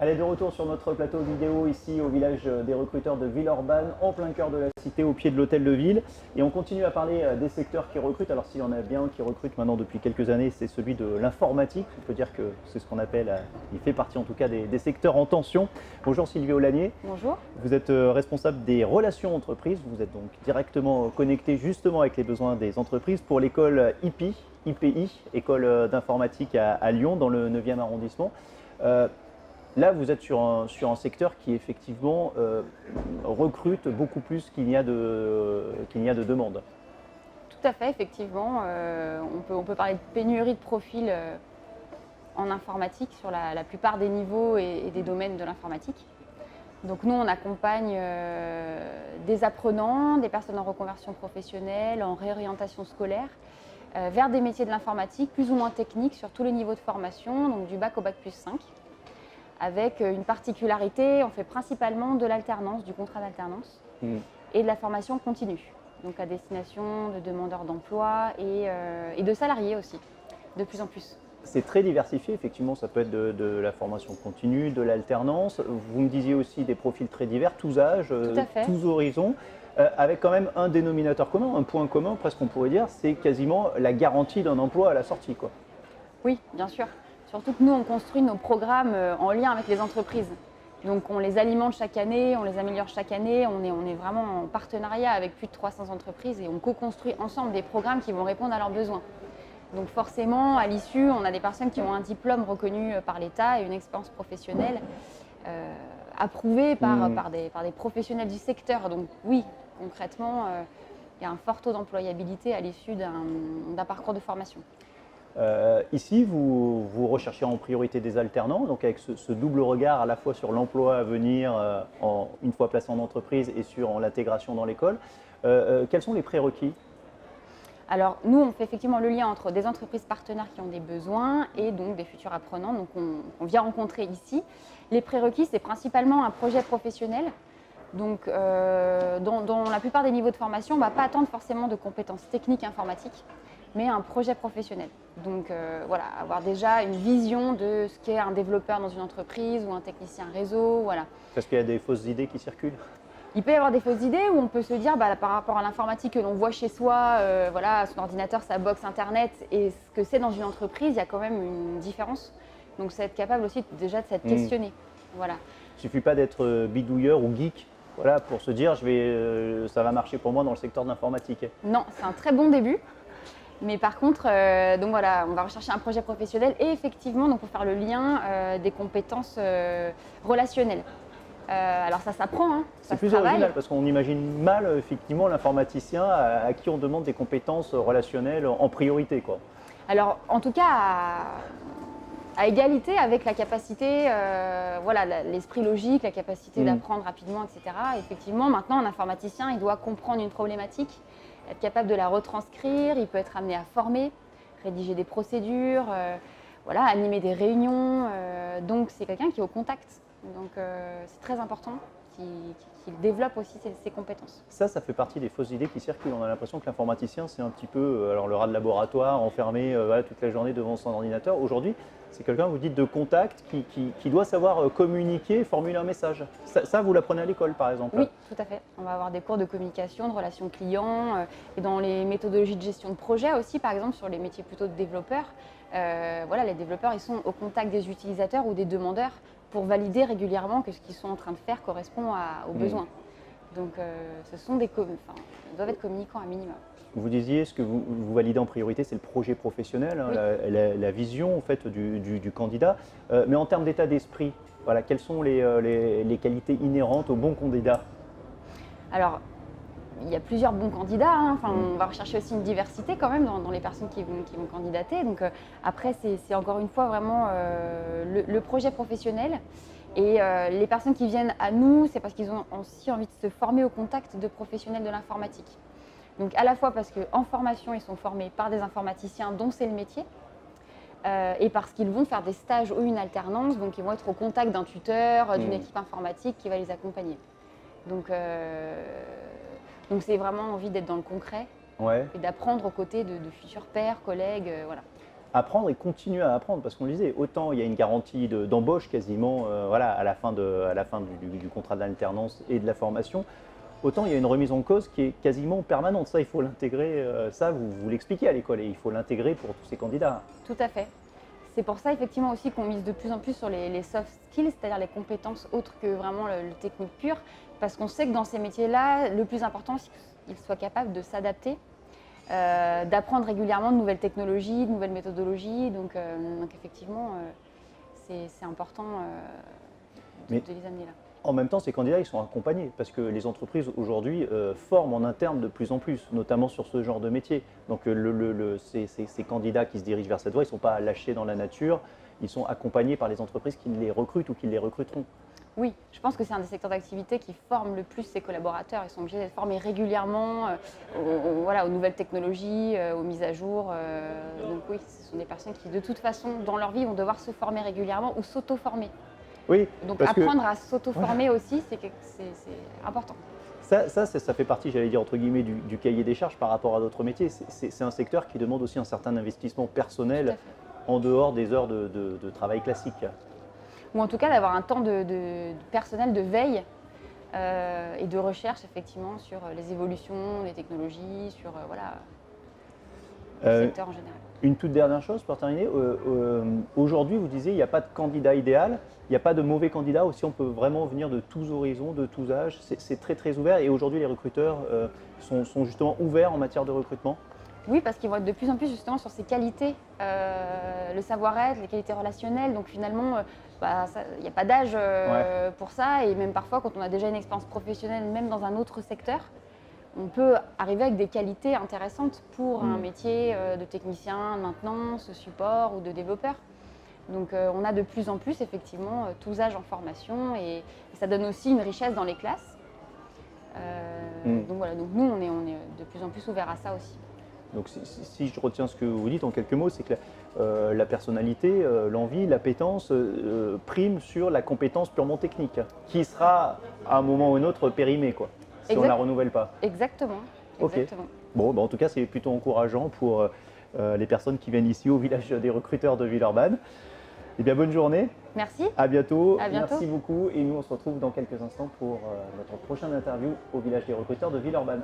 Allez, de retour sur notre plateau vidéo ici au village des recruteurs de Villeurbanne, en plein cœur de la cité, au pied de l'hôtel de ville. Et on continue à parler des secteurs qui recrutent. Alors s'il y en a bien qui recrutent maintenant depuis quelques années, c'est celui de l'informatique. On peut dire que c'est ce qu'on appelle, il fait partie en tout cas des secteurs en tension. Bonjour Sylvie Olanier. Bonjour. Vous êtes responsable des relations entreprises. Vous êtes donc directement connecté justement avec les besoins des entreprises pour l'école IPI, École d'informatique à Lyon, dans le 9e arrondissement. Là, vous êtes sur un secteur qui effectivement recrute beaucoup plus qu'il n'y a de demandes. Tout à fait, effectivement. On peut parler de pénurie de profils en informatique sur la plupart des niveaux et des domaines de l'informatique. Donc nous, on accompagne des apprenants, des personnes en reconversion professionnelle, en réorientation scolaire, vers des métiers de l'informatique plus ou moins techniques sur tous les niveaux de formation, donc du bac au bac plus 5. Avec une particularité, on fait principalement de l'alternance, du contrat d'alternance et de la formation continue, donc à destination de demandeurs d'emploi et de salariés aussi, de plus en plus. C'est très diversifié, effectivement, ça peut être de la formation continue, de l'alternance. Vous me disiez aussi des profils très divers, tous âges, tous horizons, avec quand même un dénominateur commun, un point commun, presque on pourrait dire, c'est quasiment la garantie d'un emploi à la sortie, quoi. Oui, bien sûr. Surtout que nous, on construit nos programmes en lien avec les entreprises. Donc on les alimente chaque année, on les améliore chaque année. On est vraiment en partenariat avec plus de 300 entreprises et on co-construit ensemble des programmes qui vont répondre à leurs besoins. Donc forcément, à l'issue, on a des personnes qui ont un diplôme reconnu par l'État et une expérience professionnelle approuvée par des professionnels du secteur. Donc oui, concrètement, il y a un fort taux d'employabilité à l'issue d'un parcours de formation. Ici, vous recherchez en priorité des alternants, donc avec ce double regard à la fois sur l'emploi à venir une fois placé en entreprise et sur l'intégration dans l'école. Quels sont les prérequis ? Alors nous, on fait effectivement le lien entre des entreprises partenaires qui ont des besoins et donc des futurs apprenants, donc on vient rencontrer ici. Les prérequis, c'est principalement un projet professionnel. Donc dans la plupart des niveaux de formation, on ne va pas attendre forcément de compétences techniques informatiques, mais un projet professionnel. Donc voilà, avoir déjà une vision de ce qu'est un développeur dans une entreprise ou un technicien réseau, voilà. Parce qu'il y a des fausses idées qui circulent ? Il peut y avoir des fausses idées où on peut se dire par rapport à l'informatique que l'on voit chez soi, voilà, son ordinateur, sa box internet et ce que c'est dans une entreprise, il y a quand même une différence. Donc c'est être capable aussi déjà de s'être questionné. Voilà. Il ne suffit pas d'être bidouilleur ou geek. Voilà, pour se dire ça va marcher pour moi dans le secteur de l'informatique. Non, c'est un très bon début. Mais par contre, donc voilà, on va rechercher un projet professionnel et effectivement, donc pour faire le lien des compétences relationnelles. Alors ça s'apprend, hein, ça c'est plus se travaille. Original parce qu'on imagine mal effectivement l'informaticien à qui on demande des compétences relationnelles en priorité, quoi. Alors en tout cas, à égalité avec la capacité, voilà, l'esprit logique, la capacité d'apprendre rapidement, etc. Effectivement, maintenant, un informaticien, il doit comprendre une problématique, être capable de la retranscrire, il peut être amené à former, rédiger des procédures, voilà, animer des réunions. Donc, c'est quelqu'un qui est au contact. Donc, c'est très important qu'il développe aussi ses compétences. Ça fait partie des fausses idées qui circulent. On a l'impression que l'informaticien, c'est un petit peu alors, le rat de laboratoire, enfermé voilà, toute la journée devant son ordinateur. Aujourd'hui, c'est quelqu'un, vous dites, de contact qui doit savoir communiquer, formuler un message. Ça, vous l'apprenez à l'école, par exemple? Oui, tout à fait. On va avoir des cours de communication, de relations clients et dans les méthodologies de gestion de projet aussi, par exemple, sur les métiers plutôt de développeurs. Voilà, les développeurs, ils sont au contact des utilisateurs ou des demandeurs pour valider régulièrement que ce qu'ils sont en train de faire correspond aux besoins. Donc, ce sont ils doivent être communicants à minimum. Vous disiez, ce que vous validez en priorité, c'est le projet professionnel, oui. la vision en fait, du candidat. Mais en termes d'état d'esprit, voilà, quelles sont les qualités inhérentes au bon candidat? Alors, il y a plusieurs bons candidats. Hein. Enfin, on va rechercher aussi une diversité quand même dans les personnes qui vont candidater. Donc, après, c'est encore une fois vraiment le projet professionnel. Et les personnes qui viennent à nous, c'est parce qu'ils ont aussi envie de se former au contact de professionnels de l'informatique. Donc à la fois parce qu'en formation, ils sont formés par des informaticiens dont c'est le métier, et parce qu'ils vont faire des stages ou une alternance, donc ils vont être au contact d'un tuteur, d'une équipe informatique qui va les accompagner. Donc c'est vraiment envie d'être dans le concret et d'apprendre aux côtés de futurs pairs, collègues, voilà. apprendre et continuer à apprendre, parce qu'on le disait, autant il y a une garantie d'embauche quasiment voilà, à la fin, du contrat d'alternance et de la formation, autant il y a une remise en cause qui est quasiment permanente. Ça, il faut l'intégrer, ça vous l'expliquez à l'école et il faut l'intégrer pour tous ces candidats. Tout à fait. C'est pour ça effectivement aussi qu'on mise de plus en plus sur les soft skills, c'est-à-dire les compétences autres que vraiment le technique pur, parce qu'on sait que dans ces métiers-là, le plus important, c'est qu'ils soient capables de s'adapter, d'apprendre régulièrement de nouvelles technologies, de nouvelles méthodologies. Donc effectivement, c'est important de les amener là. En même temps, ces candidats, ils sont accompagnés parce que les entreprises aujourd'hui forment en interne de plus en plus, notamment sur ce genre de métier. Donc ces candidats qui se dirigent vers cette voie, ils ne sont pas lâchés dans la nature, ils sont accompagnés par les entreprises qui les recrutent ou qui les recruteront. Oui, je pense que c'est un des secteurs d'activité qui forme le plus ses collaborateurs. Ils sont obligés d'être formés régulièrement aux nouvelles technologies, aux mises à jour. Donc oui, ce sont des personnes qui, de toute façon, dans leur vie, vont devoir se former régulièrement ou s'auto-former. Oui, donc apprendre à s'auto-former aussi, c'est important. Ça fait partie, j'allais dire, entre guillemets, du cahier des charges par rapport à d'autres métiers. C'est un secteur qui demande aussi un certain investissement personnel en dehors des heures de travail classiques. Ou en tout cas d'avoir un temps de personnel de veille et de recherche effectivement sur les évolutions des technologies, sur le secteur en général. Une toute dernière chose pour terminer. Aujourd'hui, vous disiez, il n'y a pas de candidat idéal, il n'y a pas de mauvais candidat. Aussi, on peut vraiment venir de tous horizons, de tous âges. C'est très très ouvert. Et aujourd'hui, les recruteurs sont justement ouverts en matière de recrutement. Oui, parce qu'ils vont être de plus en plus justement sur ces qualités, le savoir-être, les qualités relationnelles. Donc finalement, il n'y a pas d'âge pour ça. Et même parfois, quand on a déjà une expérience professionnelle, même dans un autre secteur, on peut arriver avec des qualités intéressantes pour un métier de technicien, de maintenance, support ou de développeur. Donc on a de plus en plus effectivement tous âges en formation et ça donne aussi une richesse dans les classes. Donc voilà, donc nous on est de plus en plus ouverts à ça aussi. Donc si je retiens ce que vous dites en quelques mots, c'est que la personnalité, l'envie, l'appétence prime sur la compétence purement technique, qui sera à un moment ou un autre périmée, quoi, si on ne la renouvelle pas. Exactement. Exactement. Bon, en tout cas, c'est plutôt encourageant pour les personnes qui viennent ici au village des recruteurs de Villeurbanne. Eh bien, bonne journée. Merci. À bientôt. À bientôt. Merci beaucoup. Et nous, on se retrouve dans quelques instants pour notre prochaine interview au village des recruteurs de Villeurbanne.